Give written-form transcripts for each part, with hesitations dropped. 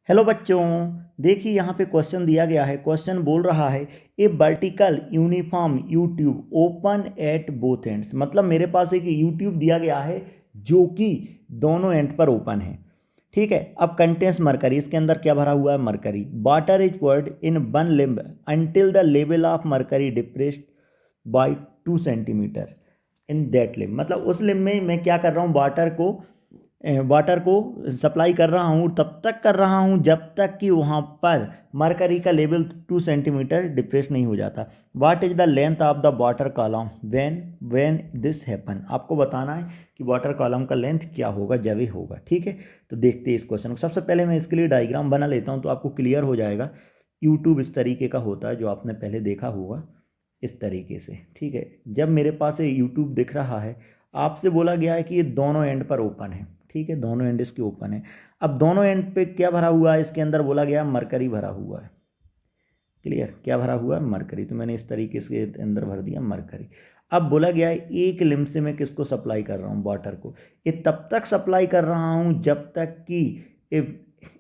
Hello बच्चों, देखिए यहाँ पे क्वेश्चन दिया गया है। क्वेश्चन बोल रहा है a vertical uniform U tube open at both ends. मतलब मेरे पास एक यूट्यूब दिया गया है जो कि दोनों एंड पर ओपन है। ठीक है, अब कंटेंट्स मरकरी, इसके अंदर क्या भरा हुआ है? Mercury. Water is poured in one limb until the level of mercury depressed by 2 centimetre in that limb. मतलब उस लिम्ब में मैं क्या कर रहा हूँ? वाटर को सप्लाई कर रहा हूँ, तब तक कर रहा हूँ जब तक कि वहाँ पर मरकरी का लेवल 2 सेंटीमीटर डिप्रेस नहीं हो जाता। What is the length of the water column when this happen. आपको बताना है कि वाटर कॉलम का लेंथ क्या होगा जब ये होगा। ठीक है, तो देखते हैं इस क्वेश्चन को। सबसे पहले मैं इसके लिए डायग्राम बना लेता हूँ तो आपको क्लियर हो जाएगा। यूट्यूब इस तरीके का होता है जो आपने पहले देखा होगा, इस तरीके से। ठीक है, जब मेरे पास ये यूट्यूब दिख रहा है, आपसे बोला गया है कि ये दोनों एंड पर ओपन है। ठीक है, दोनों एंड इसके ओपन है। अब दोनों एंड पे क्या भरा हुआ है? इसके अंदर बोला गया मरकरी भरा हुआ है। क्लियर? क्या भरा हुआ है? मरकरी। तो मैंने इस तरीके से अंदर भर दिया मरकरी। अब बोला गया है एक लिम्ब से मैं किसको सप्लाई कर रहा हूँ? वाटर को। ये तब तक सप्लाई कर रहा हूँ जब तक कि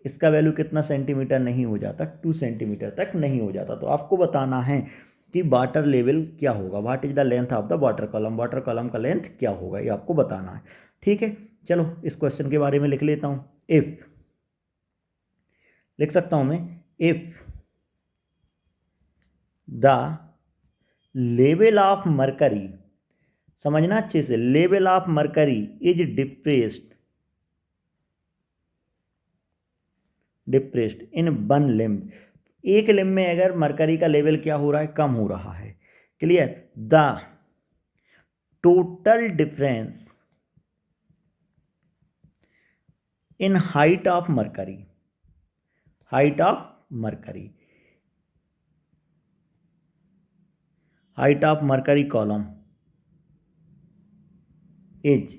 इसका वैल्यू कितना सेंटीमीटर नहीं हो जाता? 2 सेंटीमीटर तक नहीं हो जाता। तो आपको बताना है कि वाटर लेवल क्या होगा। What is the length of the water column. Water column का लेंथ क्या होगा, ये आपको बताना है। ठीक है, चलो इस क्वेश्चन के बारे में लिख लेता हूँ। इफ, लिख सकता हूँ मैं, if the level of mercury, समझना अच्छे से, level of mercury is depressed in one limb. एक लिम्ब में अगर मरकरी का लेवल क्या हो रहा है? कम हो रहा है। Clear? The total difference in height of mercury, height of mercury, height of mercury column is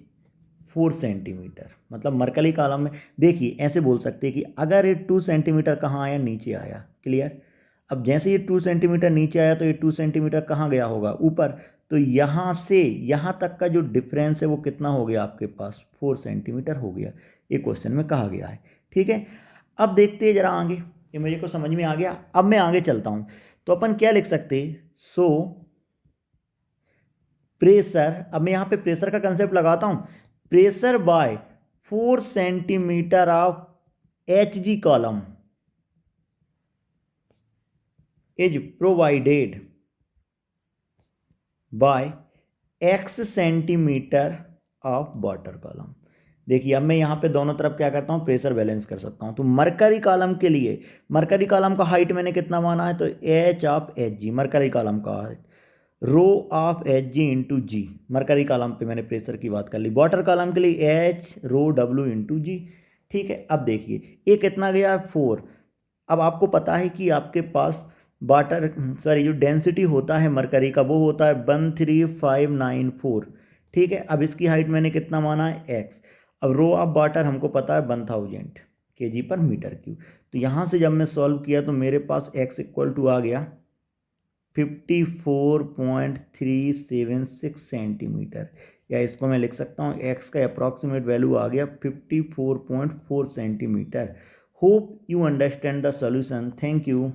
4 centimetre. मतलब मरकरी कॉलम में देखिए ऐसे बोल सकते हैं कि अगर ये 2 सेंटीमीटर कहाँ आया? नीचे आया। क्लियर? अब जैसे ये 2 सेंटीमीटर नीचे आया तो ये 2 सेंटीमीटर कहाँ गया होगा? ऊपर। तो यहाँ से यहाँ तक का जो डिफरेंस है वो कितना हो गया आपके पास? 4 सेंटीमीटर हो गया। ये क्वेश्चन में कहा गया है। ठीक है, अब देखते हैं जरा आगे। ये मेरे को समझ में आ गया। अब मैं आगे चलता हूँ तो अपन क्या लिख सकते हैं? सो प्रेशर, अब मैं यहाँ पे प्रेशर का कंसेप्ट लगाता हूँ। Pressure by 4 centimetre of H G column is provided by x centimetre of water column. देखिए अब मैं यहाँ पे दोनों तरफ क्या करता हूँ? प्रेशर बैलेंस कर सकता हूँ। तो मरकरी कॉलम के लिए, मरकरी कॉलम का हाइट मैंने कितना माना है? तो H of H G, mercury column का height, rho of H G into G. Mercury column पे मैंने प्रेशर की बात कर ली। वाटर कॉलम के लिए एच रो डब्ल्यू इंटू जी। ठीक है, अब देखिए ये कितना गया? 4। अब आपको पता है कि आपके पास वाटर, सॉरी, जो डेंसिटी होता है मरकरी का वो होता है 13594। ठीक है, अब इसकी हाइट मैंने कितना माना है? एक्स। अब रो ऑफ वाटर हमको पता है 1000 kg पर मीटर क्यूब। तो यहाँ से जब मैं सॉल्व किया तो मेरे पास एक्स इक्वल टू आ गया 54.376 सेंटीमीटर। या इसको मैं लिख सकता हूँ एक्स का अप्रॉक्सीमेट वैल्यू आ गया 54.4 centimetre. Hope you understand the solution. Thank you.